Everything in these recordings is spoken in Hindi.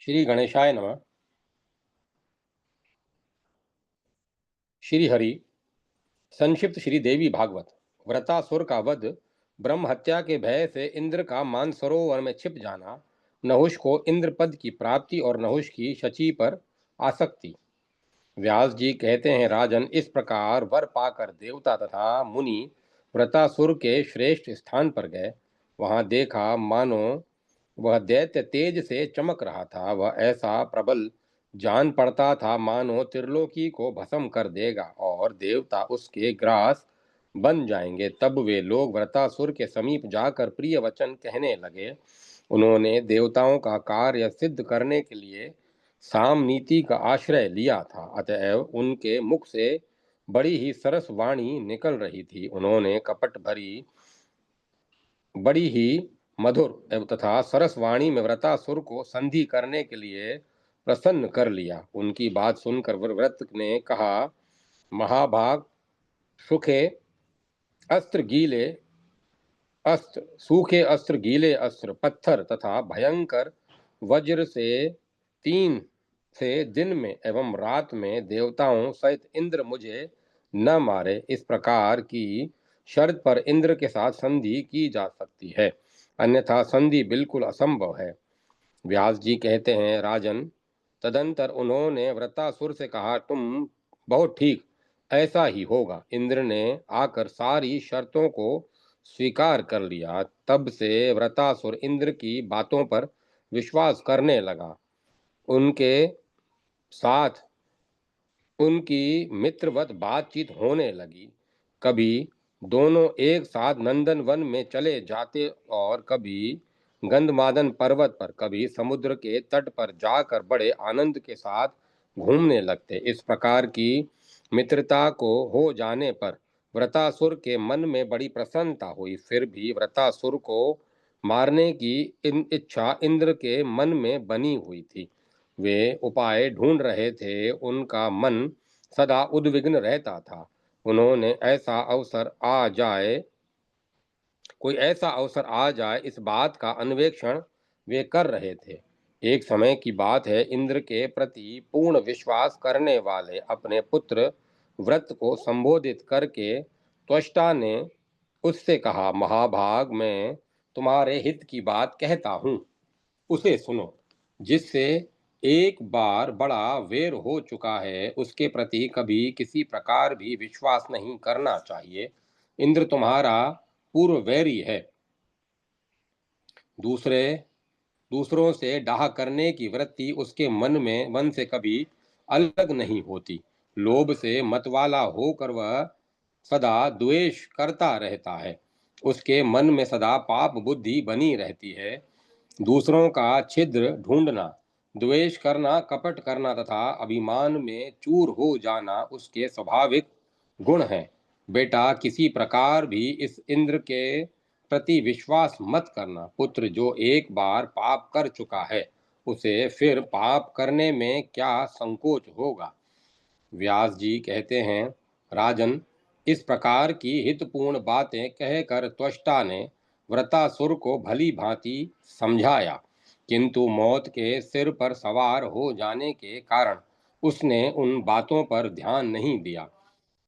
श्री गणेशाय नमः। श्री हरि। संक्षिप्त श्री देवी भागवत। व्रतासुर का वध, ब्रह्म हत्या के भय से इंद्र का मानसरोवर में छिप जाना, नहुष को इंद्र पद की प्राप्ति और नहुष की शची पर आसक्ति। व्यास जी कहते हैं, राजन, इस प्रकार वर पाकर देवता तथा मुनि व्रतासुर के श्रेष्ठ स्थान पर गए। वहां देखा मानो वह दैत्य तेज से चमक रहा था। वह ऐसा प्रबल जान पड़ता था मानो त्रिलोकी को भस्म कर देगा और देवता उसके ग्रास बन जाएंगे। तब वे लोग व्रतासुर के समीप जाकर प्रिय वचन कहने लगे। उन्होंने देवताओं का कार्य सिद्ध करने के लिए साम नीति का आश्रय लिया था, अतएव उनके मुख से बड़ी ही सरस वाणी निकल रही थी। उन्होंने कपट भरी बड़ी ही मधुर एवं तथा सरस वाणी में व्रतासुर को संधि करने के लिए प्रसन्न कर लिया। उनकी बात सुनकर व्रत ने कहा, महाभाग, सुखे अस्त्र गीले अस्त्र सूखे अस्त्र, गीले अस्त्र, पत्थर तथा भयंकर वज्र से तीन से दिन में एवं रात में देवताओं सहित इंद्र मुझे न मारे। इस प्रकार की शर्त पर इंद्र के साथ संधि की जा सकती है, अन्यथा संधि बिल्कुल असंभव है। व्यास जी कहते हैं, राजन, तदंतर उन्होंने व्रतासुर से कहा, तुम बहुत ठीक, ऐसा ही होगा। इंद्र ने आकर सारी शर्तों को स्वीकार कर लिया। तब से व्रतासुर इंद्र की बातों पर विश्वास करने लगा। उनके साथ उनकी मित्रवत बातचीत होने लगी। कभी दोनों एक साथ नंदन वन में चले जाते और कभी गंधमादन पर्वत पर, कभी समुद्र के तट पर जाकर बड़े आनंद के साथ घूमने लगते। इस प्रकार की मित्रता को हो जाने पर व्रतासुर के मन में बड़ी प्रसन्नता हुई। फिर भी व्रतासुर को मारने की इच्छा इंद्र के मन में बनी हुई थी। वे उपाय ढूंढ रहे थे, उनका मन सदा उद्विग्न रहता था। उन्होंने ऐसा अवसर आ जाए, इस बात का अन्वेषण वे कर रहे थे। एक समय की बात है, इंद्र के प्रति पूर्ण विश्वास करने वाले अपने पुत्र व्रत को संबोधित करके त्वष्टा ने उससे कहा, महाभाग, मैं तुम्हारे हित की बात कहता हूँ, उसे सुनो। जिससे एक बार बड़ा वेर हो चुका है, उसके प्रति कभी किसी प्रकार भी विश्वास नहीं करना चाहिए। इंद्र तुम्हारा पूर्व वैरी है। दूसरे दूसरों से डाह करने की वृत्ति उसके मन से कभी अलग नहीं होती। लोभ से मतवाला होकर वह सदा द्वेष करता रहता है। उसके मन में सदा पाप बुद्धि बनी रहती है। दूसरों का छिद्र ढूंढना, द्वेष करना, कपट करना तथा अभिमान में चूर हो जाना उसके स्वाभाविक गुण हैं। बेटा, किसी प्रकार भी इस इंद्र के प्रति विश्वास मत करना। पुत्र जो एक बार पाप कर चुका है, उसे फिर पाप करने में क्या संकोच होगा। व्यास जी कहते हैं, राजन, इस प्रकार की हितपूर्ण बातें कहकर त्वष्टा ने व्रतासुर को भली भांति समझाया, किंतु मौत के सिर पर सवार हो जाने के कारण उसने उन बातों पर ध्यान नहीं दिया।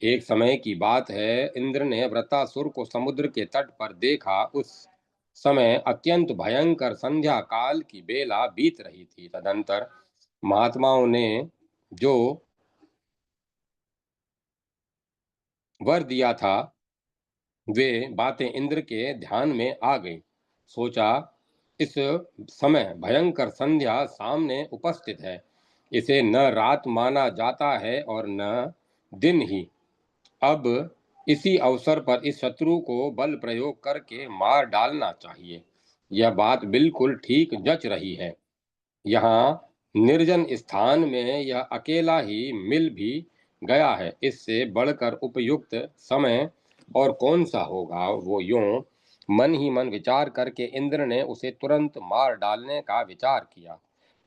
एक समय की बात है, इंद्र ने व्रतासुर को समुद्र के तट पर देखा। उस समय अत्यंत भयंकर संध्या काल की बेला बीत रही थी। तदंतर महात्माओं ने जो वर दिया था, वे बातें इंद्र के ध्यान में आ गई। सोचा, इस समय भयंकर संध्या सामने उपस्थित है। इसे न रात माना जाता है और न दिन ही। अब इसी अवसर पर इस शत्रु को बल प्रयोग करके मार डालना चाहिए। यह बात बिल्कुल ठीक जच रही है। यहाँ निर्जन स्थान में यह अकेला ही मिल भी गया है। इससे बढ़कर उपयुक्त समय और कौन सा होगा। वो यूं मन ही मन विचार करके इंद्र ने उसे तुरंत मार डालने का विचार किया।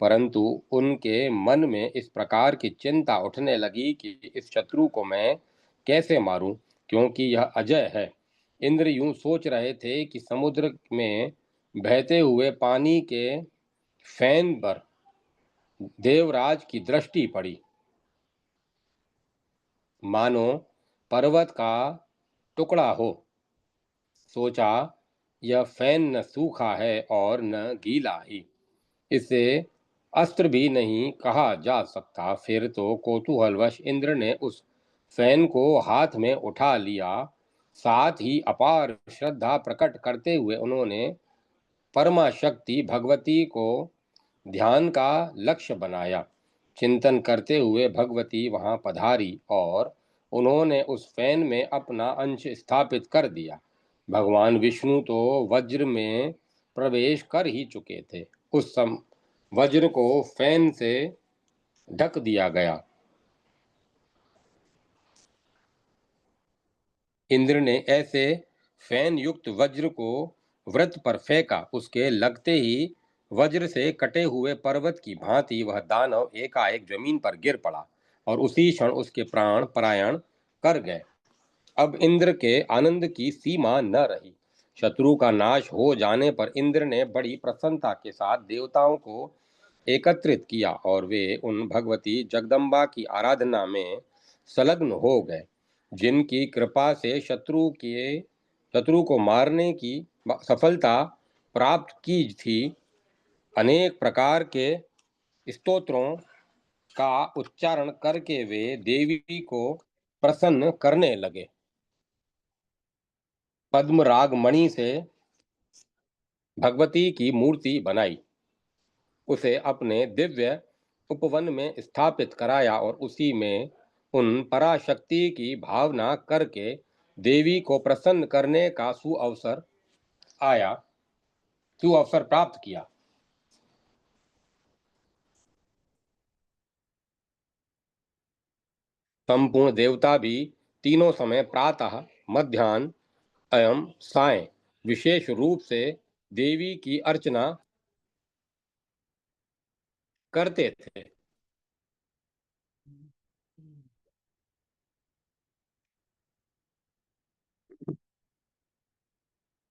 परंतु उनके मन में इस प्रकार की चिंता उठने लगी कि इस शत्रु को मैं कैसे मारूं, क्योंकि यह अजय है। इंद्र यूं सोच रहे थे कि समुद्र में बहते हुए पानी के फैन पर देवराज की दृष्टि पड़ी, मानो पर्वत का टुकड़ा हो। सोचा, यह फैन न सूखा है और न गीला ही, इसे अस्त्र भी नहीं कहा जा सकता। फिर तो कौतूहलवश इंद्र ने उस फैन को हाथ में उठा लिया। साथ ही अपार श्रद्धा प्रकट करते हुए उन्होंने परमा शक्ति भगवती को ध्यान का लक्ष्य बनाया। चिंतन करते हुए भगवती वहां पधारी और उन्होंने उस फैन में अपना अंश स्थापित कर दिया। भगवान विष्णु तो वज्र में प्रवेश कर ही चुके थे। उस सम वज्र को फैन से ढक दिया गया। इंद्र ने ऐसे फैन युक्त वज्र को व्रत पर फेंका। उसके लगते ही वज्र से कटे हुए पर्वत की भांति वह दानव एकाएक जमीन पर गिर पड़ा और उसी क्षण उसके प्राण पलायन कर गए। अब इंद्र के आनंद की सीमा न रही। शत्रु का नाश हो जाने पर इंद्र ने बड़ी प्रसन्नता के साथ देवताओं को एकत्रित किया और वे उन भगवती जगदम्बा की आराधना में संलग्न हो गए, जिनकी कृपा से शत्रु को मारने की सफलता प्राप्त की थी। अनेक प्रकार के स्तोत्रों का उच्चारण करके वे देवी को प्रसन्न करने लगे। पद्मराग मणि से भगवती की मूर्ति बनाई, उसे अपने दिव्य उपवन में स्थापित कराया और उसी में उन पराशक्ति की भावना करके देवी को प्रसन्न करने का सुअवसर प्राप्त किया। संपूर्ण देवता भी तीनों समय प्रातः, मध्याह्न एवं सायं विशेष रूप से देवी की अर्चना करते थे।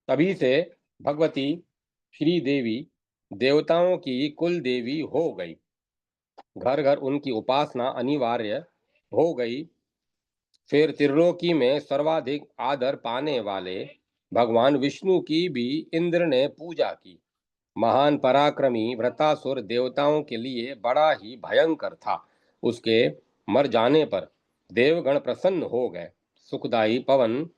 तभी से भगवती श्री देवी देवताओं की कुल देवी हो गई। घर घर उनकी उपासना अनिवार्य हो गई। फिर त्रिलोकी में सर्वाधिक आदर पाने वाले भगवान विष्णु की भी इंद्र ने पूजा की। महान पराक्रमी वृतासुर देवताओं के लिए बड़ा ही भयंकर था। उसके मर जाने पर देवगण प्रसन्न हो गए। सुखदायी पवन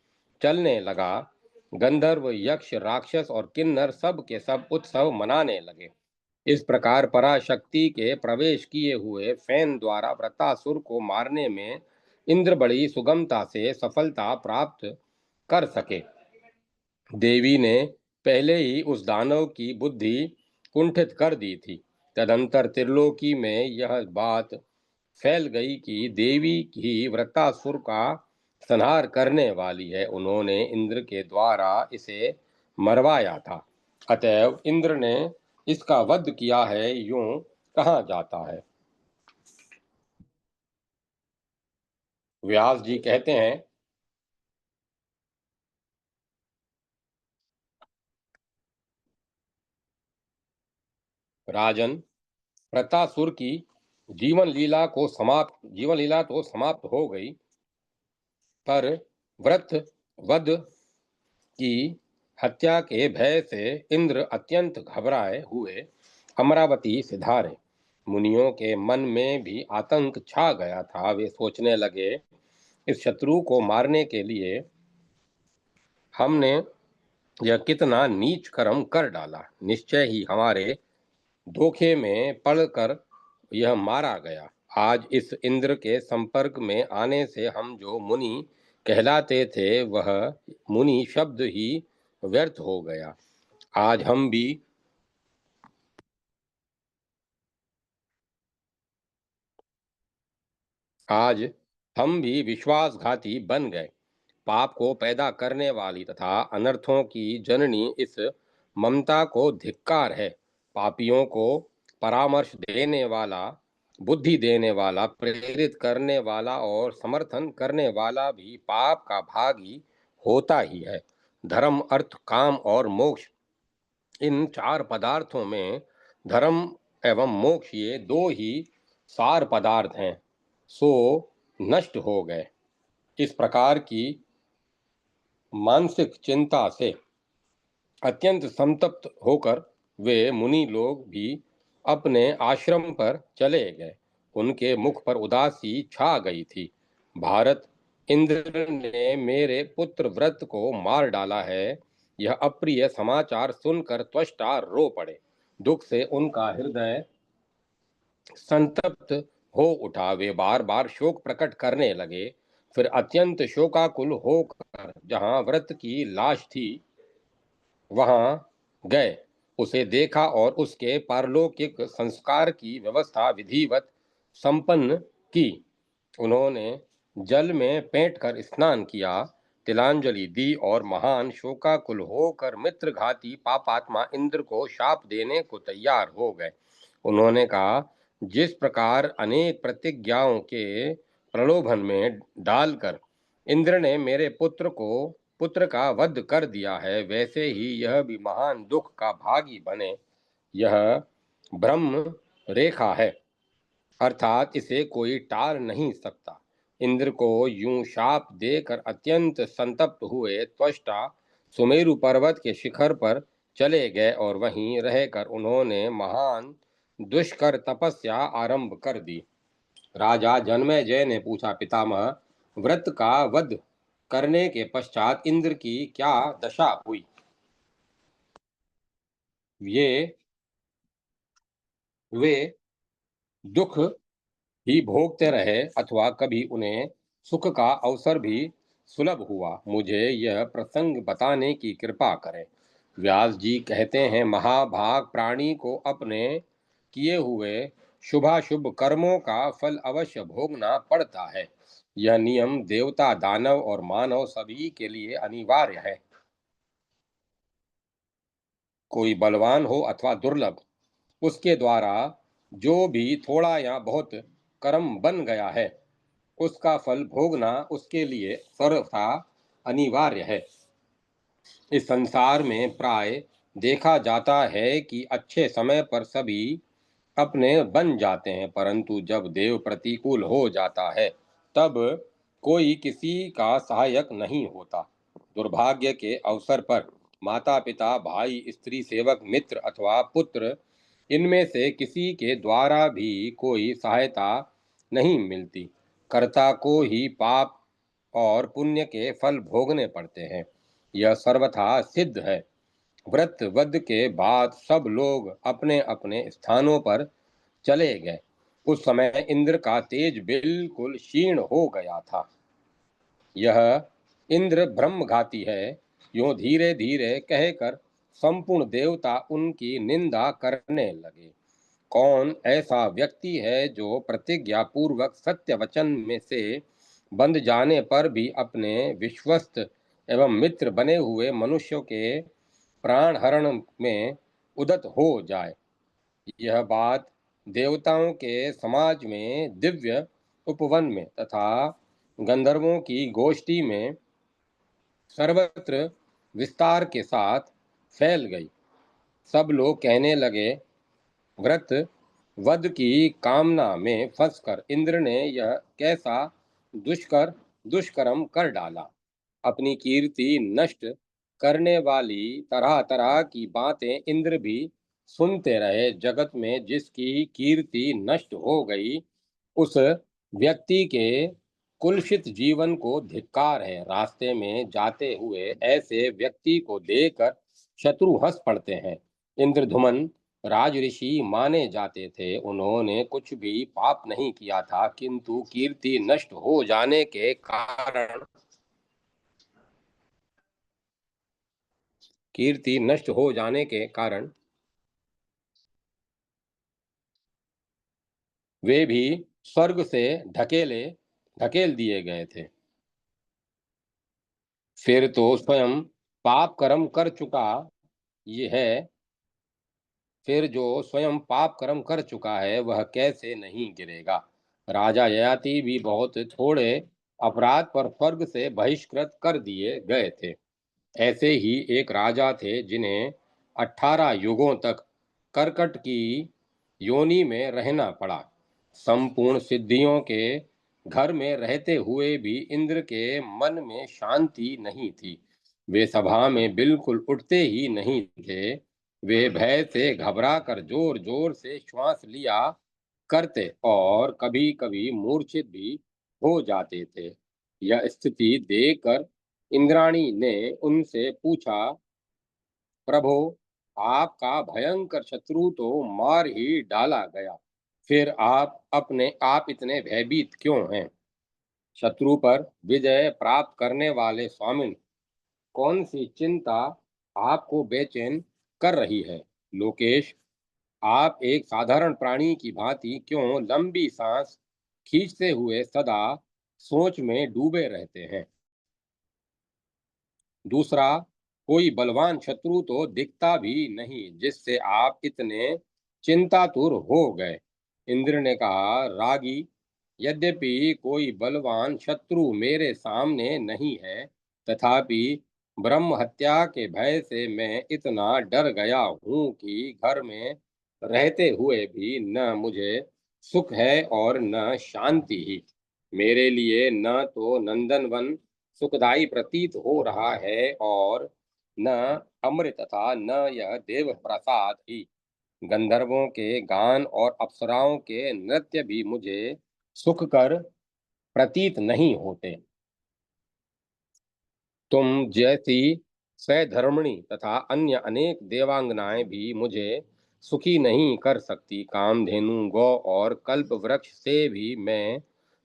चलने लगा। गंधर्व, यक्ष, राक्षस और किन्नर सब के सब उत्सव मनाने लगे। इस प्रकार पराशक्ति के प्रवेश किए हुए फैन द्वारा वृतासुर को मारने में इंद्र बड़ी सुगमता से सफलता प्राप्त कर सके। देवी ने पहले ही उस दानव की बुद्धि कुंठित कर दी थी। तदंतर त्रिलोकी में यह बात फैल गई कि देवी ही वृत्तासुर का संहार करने वाली है। उन्होंने इंद्र के द्वारा इसे मरवाया था, अतएव इंद्र ने इसका वध किया है, यूं कहा जाता है। व्यास जी कहते हैं, राजन, वृत्तासुर की जीवन लीला तो समाप्त हो गई, पर व्रत वध की हत्या के भय से इंद्र अत्यंत घबराए हुए अमरावती सिधारे। मुनियों के मन में भी आतंक छा गया था। वे सोचने लगे, इस शत्रु को मारने के लिए हमने यह कितना नीच कर्म कर डाला। निश्चय ही हमारे धोखे में पड़कर यह मारा गया। आज इस इंद्र के संपर्क में आने से हम जो मुनि कहलाते थे, वह मुनि शब्द ही व्यर्थ हो गया। आज हम भी आज हम भी विश्वासघाती बन गए। पाप को पैदा करने वाली तथा अनर्थों की जननी इस ममता को धिक्कार है। पापियों को परामर्श देने वाला, बुद्धि देने वाला, प्रेरित करने वाला और समर्थन करने वाला भी पाप का भागी होता ही है। धर्म, अर्थ, काम और मोक्ष, इन चार पदार्थों में धर्म एवं मोक्ष ये दो ही सार पदार्थ हैं, सो नष्ट हो गए। इस प्रकार की मानसिक चिंता से अत्यंत संतप्त होकर वे मुनि लोग भी अपने आश्रम पर चले गए। उनके मुख पर उदासी छा गई थी। भारत, इंद्र ने मेरे पुत्र व्रत को मार डाला है, यह अप्रिय समाचार सुनकर त्वष्टा रो पड़े। दुख से उनका हृदय संतप्त हो उठा। वे बार बार शोक प्रकट करने लगे। फिर अत्यंत शोकाकुल होकर जहाँ व्रत की लाश थी वहां गए, उसे देखा और उसके पारलौकिक संस्कार की व्यवस्था विधिवत संपन्न की। उन्होंने जल में पेंट कर स्नान किया, तिलांजलि दी और महान शोकाकुल होकर मित्रघाती पापात्मा इंद्र को शाप देने को तैयार हो गए। उन्होंने कहा, जिस प्रकार अनेक प्रतिज्ञाओं के प्रलोभन में डालकर इंद्र ने मेरे पुत्र का वध कर दिया है, वैसे ही यह भी महान दुख का भागी बने। यह ब्रह्म रेखा है, अर्थात इसे कोई टाल नहीं सकता। इंद्र को यूं शाप देकर अत्यंत संतप्त हुए त्वष्टा सुमेरु पर्वत के शिखर पर चले गए और वहीं रहकर उन्होंने महान दुष्कर तपस्या आरंभ कर दी। राजा जन्मेजय ने पूछा, पितामह, व्रत का वध करने के पश्चात इंद्र की क्या दशा हुई? ये वे दुख ही भोगते रहे अथवा कभी उन्हें सुख का अवसर भी सुलभ हुआ? मुझे यह प्रसंग बताने की कृपा करें। व्यास जी कहते हैं, महाभाग प्राणी को अपने किए हुए शुभाशुभ कर्मों का फल अवश्य भोगना पड़ता है। यह नियम देवता, दानव और मानव सभी के लिए अनिवार्य है। कोई बलवान हो अथवा दुर्लभ, उसके द्वारा जो भी थोड़ा या बहुत कर्म बन गया है, उसका फल भोगना उसके लिए सर्वथा अनिवार्य है। इस संसार में प्राय देखा जाता है कि अच्छे समय पर सभी अपने बन जाते हैं, परंतु जब देव प्रतिकूल हो जाता है तब कोई किसी का सहायक नहीं होता। दुर्भाग्य के अवसर पर माता पिता, भाई, स्त्री सेवक, मित्र अथवा पुत्र, इनमें से किसी के द्वारा भी कोई सहायता नहीं मिलती। कर्ता को ही पाप और पुण्य के फल भोगने पड़ते हैं, यह सर्वथा सिद्ध है। व्रत वध के बाद सब लोग अपने अपने स्थानों पर चले गए। उस समय इंद्र का तेज बिल्कुल क्षीण हो गया था। यह इंद्र ब्रह्मघाती है, यूं धीरे धीरे कहकर संपूर्ण देवता उनकी निंदा करने लगे। कौन ऐसा व्यक्ति है जो प्रतिज्ञा पूर्वक सत्य वचन में से बंध जाने पर भी अपने विश्वस्त एवं मित्र बने हुए मनुष्यों के प्राण हरण में उदत हो जाए? यह बात देवताओं के समाज में, दिव्य उपवन में तथा गंधर्वों की गोष्ठी में सर्वत्र विस्तार के साथ फैल गई। सब लोग कहने लगे, व्रत वध की कामना में फंसकर इंद्र ने यह कैसा दुष्कर्म कर डाला। अपनी कीर्ति नष्ट करने वाली तरह तरह की बातें इंद्र भी सुनते रहे। जगत में जिसकी कीर्ति नष्ट हो गई, उस व्यक्ति के कुलसित जीवन को धिक्कार है। रास्ते में जाते हुए ऐसे व्यक्ति को देखकर शत्रु हंस पड़ते हैं। इंद्रधुमन राजऋषि माने जाते थे। उन्होंने कुछ भी पाप नहीं किया था, किंतु कीर्ति नष्ट हो जाने के कारण वे भी स्वर्ग से ढकेल दिए गए थे। फिर तो स्वयं पाप कर्म कर चुका ये है फिर जो स्वयं पाप कर्म कर चुका है वह कैसे नहीं गिरेगा? राजा ययाति भी बहुत थोड़े अपराध पर स्वर्ग से बहिष्कृत कर दिए गए थे। ऐसे ही एक राजा थे जिन्हें 18 युगों तक करकट की योनि में रहना पड़ा। संपूर्ण सिद्धियों के घर में रहते हुए भी इंद्र के मन में शांति नहीं थी। वे सभा में बिल्कुल उठते ही नहीं थे। वे भय से घबरा कर जोर जोर से श्वास लिया करते और कभी कभी मूर्छित भी हो जाते थे। यह स्थिति देखकर इंद्राणी ने उनसे पूछा, प्रभो, आपका भयंकर शत्रु तो मार ही डाला गया, फिर आप इतने भयभीत क्यों हैं? शत्रु पर विजय प्राप्त करने वाले स्वामिन, कौन सी चिंता आपको बेचैन कर रही है? लोकेश, आप एक साधारण प्राणी की भांति क्यों लंबी सांस खींचते हुए सदा सोच में डूबे रहते हैं? दूसरा, कोई बलवान शत्रु तो दिखता भी नहीं जिससे आप इतने चिंतातुर हो गए। इंद्र ने कहा, रागी, यद्यपि कोई बलवान शत्रु मेरे सामने नहीं है, तथापि ब्रह्म हत्या के भय से मैं इतना डर गया हूं कि घर में रहते हुए भी न मुझे सुख है और न शांति ही। मेरे लिए न तो नंदनवन सुखदायी प्रतीत हो रहा है और न अमृत तथा न यह देव प्रसाद ही। गंधर्वों के गान और अप्सराओं के नृत्य भी मुझे सुखकर प्रतीत नहीं होते। तुम जैसी सधर्मिणी तथा अन्य अनेक देवांगनाएं भी मुझे सुखी नहीं कर सकती। कामधेनु, गौ और कल्प वृक्ष से भी मैं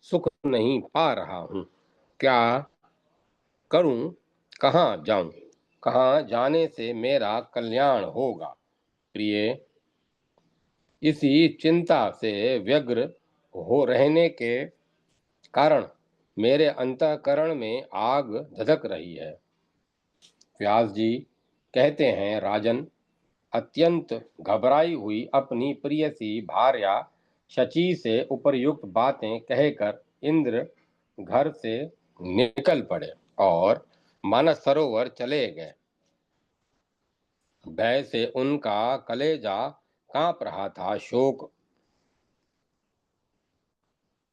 सुख नहीं पा रहा हूँ। क्या करूं? कहाँ जाऊं? कहाँ जाने से मेरा कल्याण होगा? प्रिय, इसी चिंता से व्यग्र हो रहने के कारण मेरे अंतःकरण में आग धधक रही है। व्यास जी कहते हैं, राजन, अत्यंत घबराई हुई अपनी प्रियसी भार्या शची से उपर्युक्त बातें कहकर इंद्र घर से निकल पड़े और मानस सरोवर चले गए। भय से उनका कलेजा कांप रहा था। शोक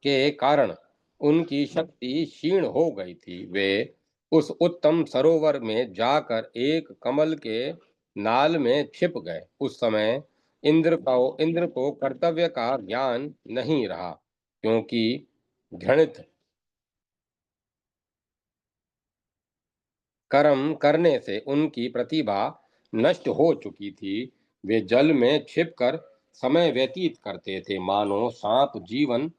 के कारण उनकी शक्ति क्षीण हो गई थी। वे उस उत्तम सरोवर में जाकर एक कमल के नाल में छिप गए। उस समय इंद्र को कर्तव्य का ज्ञान नहीं रहा, क्योंकि घृणित कर्म करने से उनकी प्रतिभा नष्ट हो चुकी थी। वे जल में छिपकर समय व्यतीत करते थे, मानो सांप जीवन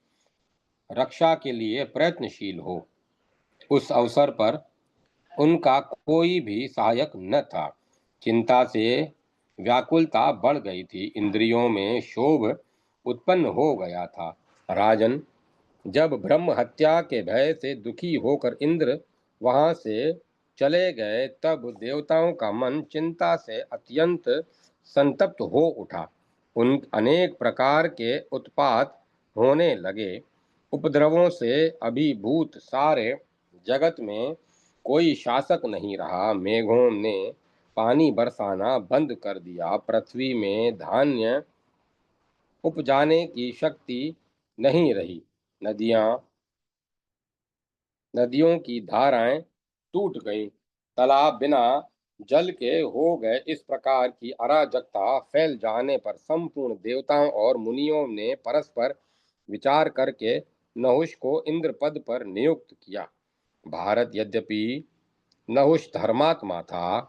रक्षा के लिए प्रयत्नशील हो। उस अवसर पर उनका कोई भी सहायक न था। चिंता से व्याकुलता बढ़ गई थी। इंद्रियों में क्षोभ उत्पन्न हो गया था। राजन, जब ब्रह्म हत्या के भय से दुखी होकर इंद्र वहां से चले गए, तब देवताओं का मन चिंता से अत्यंत संतप्त हो उठा। उन अनेक प्रकार के उत्पात होने लगे। उपद्रवों से अभिभूत सारे जगत में कोई शासक नहीं रहा। मेघों ने पानी बरसाना बंद कर दिया। पृथ्वी में धान्य उपजाने की शक्ति नहीं रही। नदियां नदियों की धाराएं टूट गईं। तालाब बिना जल के हो गए। इस प्रकार की अराजकता फैल जाने पर संपूर्ण देवताओं और मुनियों ने परस्पर विचार करके नहुष को इंद्र पद पर नियुक्त किया। भारत यद्यपि नहुष धर्मात्मा था,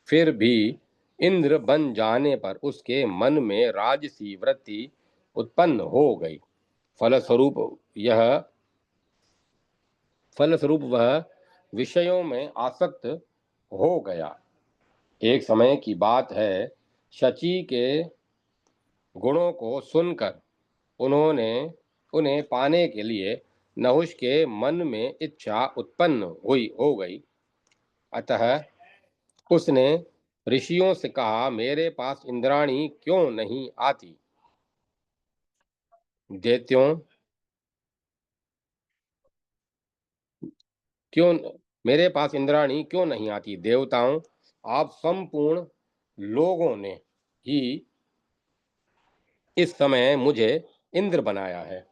फिर भी इंद्र बन जाने पर उसके मन में राजसी वृत्ति उत्पन्न हो गई। फलस्वरूप यह फलस्वरूप वह विषयों में आसक्त हो गया। एक समय की बात है, शची के गुणों को सुनकर उन्होंने उन्हें पाने के लिए नहुष के मन में इच्छा उत्पन्न हुई हो गई। अतः उसने ऋषियों से कहा, मेरे पास इंद्राणी क्यों नहीं आती? दैत्यों, क्यों मेरे पास इंद्राणी क्यों नहीं आती? देवताओं, आप संपूर्ण लोगों ने ही इस समय मुझे इंद्र बनाया है।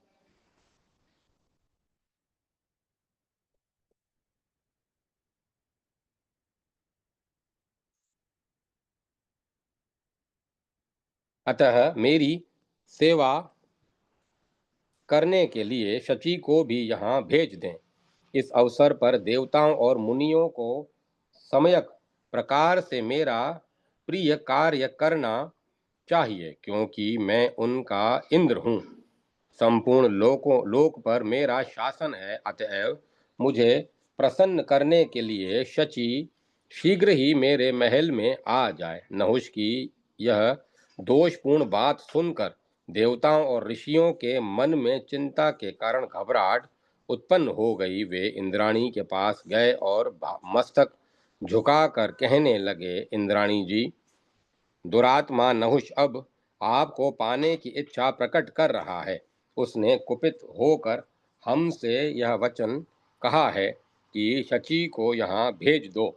अतः मेरी सेवा करने के लिए शची को भी यहाँ भेज दें। इस अवसर पर देवताओं और मुनियों को सम्यक प्रकार से मेरा प्रिय कार्य करना चाहिए, क्योंकि मैं उनका इंद्र हूँ। संपूर्ण लोक पर मेरा शासन है। अतएव मुझे प्रसन्न करने के लिए शची शीघ्र ही मेरे महल में आ जाए। नहुष की यह दोषपूर्ण बात सुनकर देवताओं और ऋषियों के मन में चिंता के कारण घबराहट उत्पन्न हो गई। वे इंद्राणी के पास गए और मस्तक झुकाकर कहने लगे, इंद्राणी जी, दुरात्मा नहुष अब आपको पाने की इच्छा प्रकट कर रहा है। उसने कुपित होकर हमसे यह वचन कहा है कि शची को यहाँ भेज दो।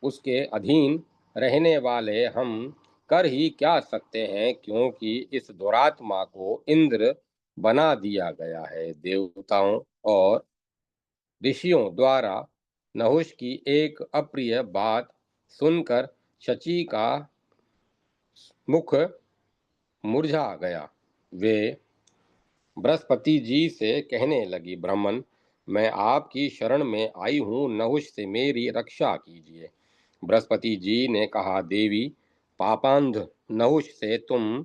उसके अधीन रहने वाले हम कर ही क्या सकते हैं, क्योंकि इस दुरात्मा को इंद्र बना दिया गया है। देवताओं और ऋषियों द्वारा नहुष की एक अप्रिय बात सुनकर शची का मुख मुरझा गया। वे बृहस्पति जी से कहने लगी, ब्राह्मण, मैं आपकी शरण में आई हूँ, नहुष से मेरी रक्षा कीजिए। बृहस्पति जी ने कहा, देवी, पापांध नहुष से तुम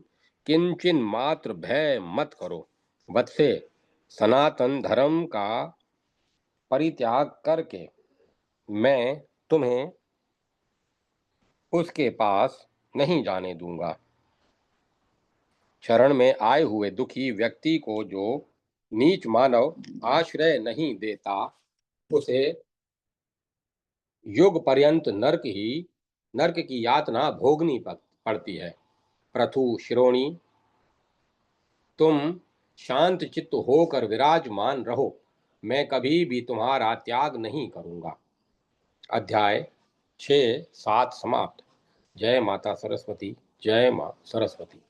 किंचन मात्र भय मत करो। वत्से, सनातन धर्म का परित्याग करके मैं तुम्हें उसके पास नहीं जाने दूंगा। शरण में आए हुए दुखी व्यक्ति को जो नीच मानव आश्रय नहीं देता, उसे युग पर्यंत नरक की यातना भोगनी पड़ती है। प्रथु श्रोणी, तुम शांत चित्त होकर विराजमान रहो। मैं कभी भी तुम्हारा त्याग नहीं करूंगा। अध्याय 6-7 समाप्त। जय माता सरस्वती। जय मां सरस्वती।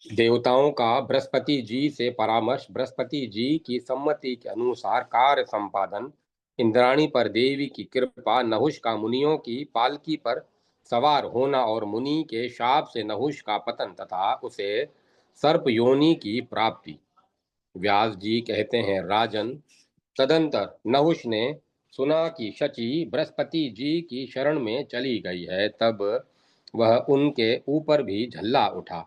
देवताओं का बृहस्पति जी से परामर्श। बृहस्पति जी की सम्मति के अनुसार कार्य संपादन। इंद्राणी पर देवी की कृपा। नहुष का मुनियों की पालकी पर सवार होना और मुनि के शाप से नहुष का पतन तथा उसे सर्प योनि की प्राप्ति। व्यास जी कहते हैं, राजन, तदंतर नहुष ने सुना कि शची बृहस्पति जी की शरण में चली गई है, तब वह उनके ऊपर भी झल्ला उठा।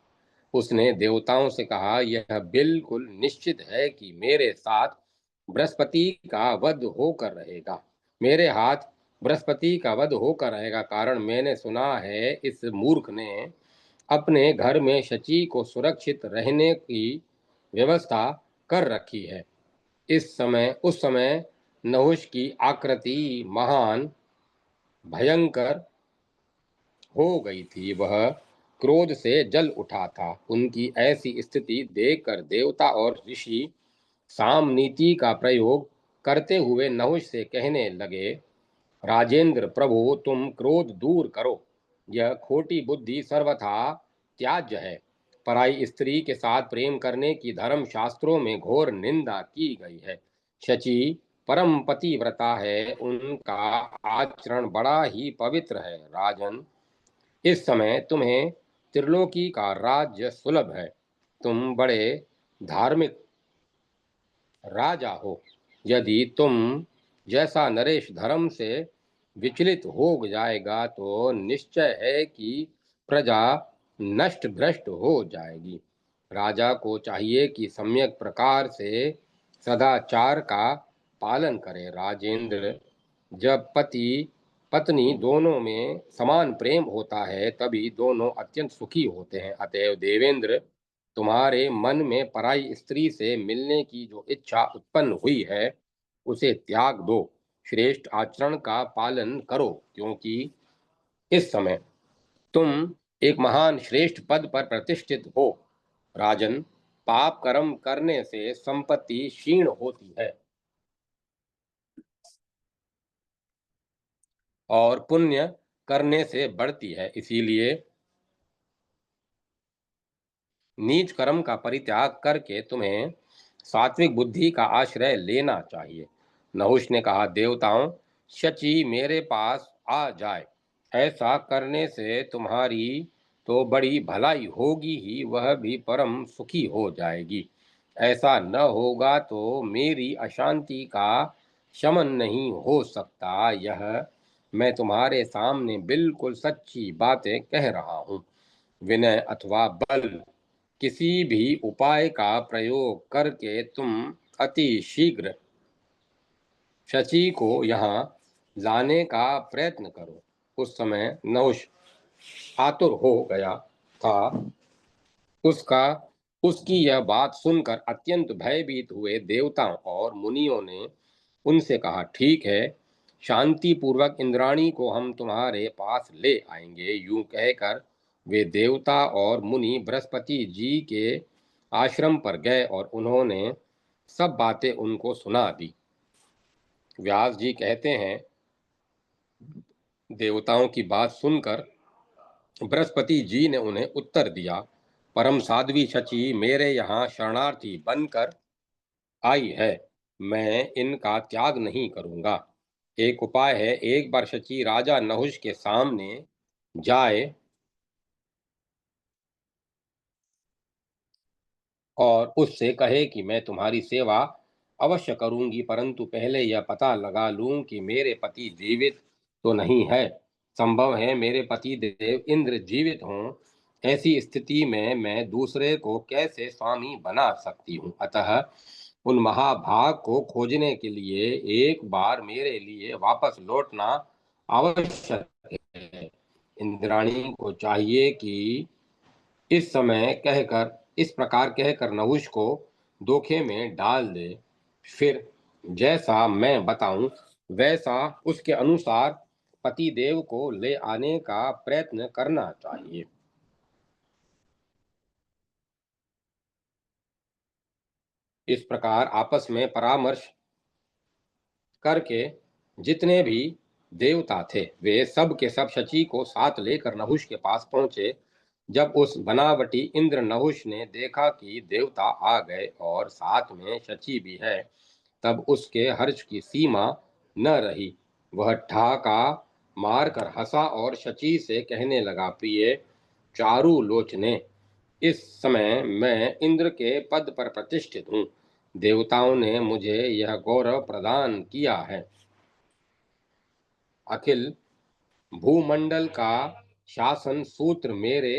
उसने देवताओं से कहा, यह बिल्कुल निश्चित है कि मेरे साथ बृहस्पति का वध होकर रहेगा। मेरे हाथ बृहस्पति का वध होकर रहेगा, कारण मैंने सुना है इस मूर्ख ने अपने घर में शची को सुरक्षित रहने की व्यवस्था कर रखी है। उस समय नहुष की आकृति महान भयंकर हो गई थी। वह क्रोध से जल उठा था। उनकी ऐसी स्थिति देखकर देवता और ऋषि साम नीति का प्रयोग करते हुए नहुष से कहने लगे, राजेंद्र प्रभु, तुम क्रोध दूर करो। यह खोटी बुद्धि सर्वथा त्याज्य है। पराई स्त्री के साथ प्रेम करने की धर्म शास्त्रों में घोर निंदा की गई है। शची परम पतिव्रता है, उनका आचरण बड़ा ही पवित्र है। राजन, इस समय तुम्हें त्रिलोकी का राज्य सुलभ है। तुम बड़े धार्मिक राजा हो। यदि तुम जैसा नरेश धर्म से विचलित हो जाएगा, तो निश्चय है कि प्रजा नष्ट भ्रष्ट हो जाएगी। राजा को चाहिए कि सम्यक प्रकार से सदाचार का पालन करे। राजेंद्र, जब पति पत्नी दोनों में समान प्रेम होता है, तभी दोनों अत्यंत सुखी होते हैं। अतएव देवेंद्र, तुम्हारे मन में पराई स्त्री से मिलने की जो इच्छा उत्पन्न हुई है, उसे त्याग दो। श्रेष्ठ आचरण का पालन करो, क्योंकि इस समय तुम एक महान श्रेष्ठ पद पर प्रतिष्ठित हो। राजन, पाप कर्म करने से संपत्ति क्षीण होती है और पुण्य करने से बढ़ती है। इसीलिए नीच कर्म का परित्याग करके तुम्हें सात्विक बुद्धि का आश्रय लेना चाहिए। नहुष ने कहा, देवताओं, शची मेरे पास आ जाए, ऐसा करने से तुम्हारी तो बड़ी भलाई होगी ही, वह भी परम सुखी हो जाएगी। ऐसा न होगा तो मेरी अशांति का शमन नहीं हो सकता। यह मैं तुम्हारे सामने बिल्कुल सच्ची बातें कह रहा हूँ। विनय अथवा बल, किसी भी उपाय का प्रयोग करके तुम अति शीघ्र शची को यहाँ लाने का प्रयत्न करो। उस समय नहुष आतुर हो गया था। उसका उसकी यह बात सुनकर अत्यंत भयभीत हुए देवताओं और मुनियों ने उनसे कहा, ठीक है, शांति पूर्वक इंद्राणी को हम तुम्हारे पास ले आएंगे। यूं कहकर वे देवता और मुनि बृहस्पति जी के आश्रम पर गए और उन्होंने सब बातें उनको सुना दी। व्यास जी कहते हैं, देवताओं की बात सुनकर बृहस्पति जी ने उन्हें उत्तर दिया, परम साध्वी शची मेरे यहाँ शरणार्थी बनकर आई है, मैं इनका त्याग नहीं करूंगा। एक उपाय है, एक बार शची राजा नहुष के सामने जाए और उससे कहे कि मैं तुम्हारी सेवा अवश्य करूंगी, परंतु पहले यह पता लगा लूं कि मेरे पति जीवित तो नहीं है। संभव है मेरे पति देव इंद्र जीवित हों। ऐसी स्थिति में मैं दूसरे को कैसे स्वामी बना सकती हूँ। अतः उन महाभाग को खोजने के लिए एक बार मेरे लिए वापस लौटना आवश्यक है। इंद्राणी को चाहिए कि इस प्रकार कहकर नहुष को धोखे में डाल दे। फिर जैसा मैं बताऊं वैसा उसके अनुसार पति देव को ले आने का प्रयत्न करना चाहिए। इस प्रकार आपस में परामर्श करके जितने भी देवता थे वे सब के सब शची को साथ लेकर नहुष के पास पहुंचे। जब उस बनावटी इंद्र नहुष ने देखा कि देवता आ गए और साथ में शची भी है, तब उसके हर्ष की सीमा न रही। वह ठहाका मारकर हंसा और शची से कहने लगा, प्रिय चारु लोचने, इस समय मैं इंद्र के पद पर प्रतिष्ठित हूँ। देवताओं ने मुझे यह गौरव प्रदान किया है। अखिल भूमंडल का शासन सूत्र मेरे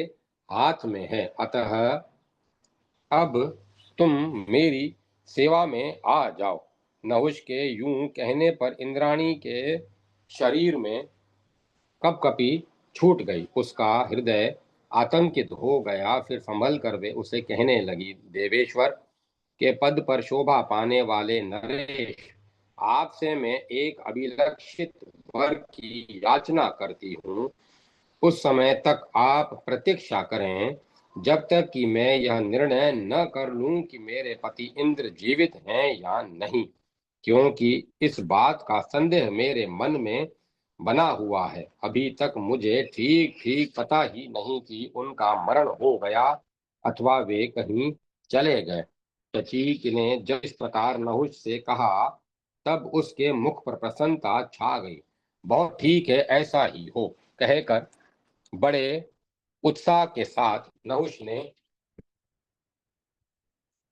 हाथ में है, अतः अब तुम मेरी सेवा में आ जाओ। नहुष के यूं कहने पर इंद्राणी के शरीर में कपकपी छूट गई। उसका हृदय आतंकित हो गया। फिर संभल कर वे उसे कहने लगी, देवेश्वर के पद पर शोभा पाने वाले नरेश, आपसे मैं एक अभिलषित वर की याचना करती हूँ। उस समय तक आप प्रतीक्षा करें जब तक कि मैं यह निर्णय न कर लूं कि मेरे पति इंद्र जीवित हैं या नहीं, क्योंकि इस बात का संदेह मेरे मन में बना हुआ है। अभी तक मुझे ठीक ठीक पता ही नहीं कि उनका मरण हो गया अथवा वे कहीं चले गए। शची ने जब इस प्रकार नहुष से कहा तब उसके मुख पर प्रसन्नता छा गई। बहुत ठीक है, ऐसा ही हो, कहकर बड़े उत्साह के साथ नहुष ने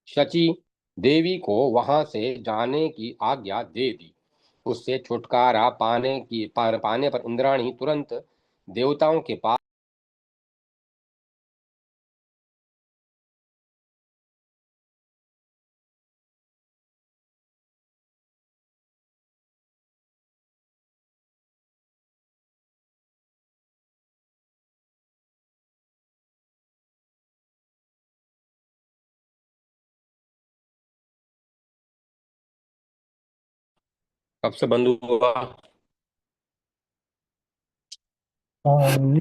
शची देवी को वहां से जाने की आज्ञा दे दी। उससे छुटकारा पाने पर इंद्राणी तुरंत देवताओं के पास कब से बंद हुआ। Um,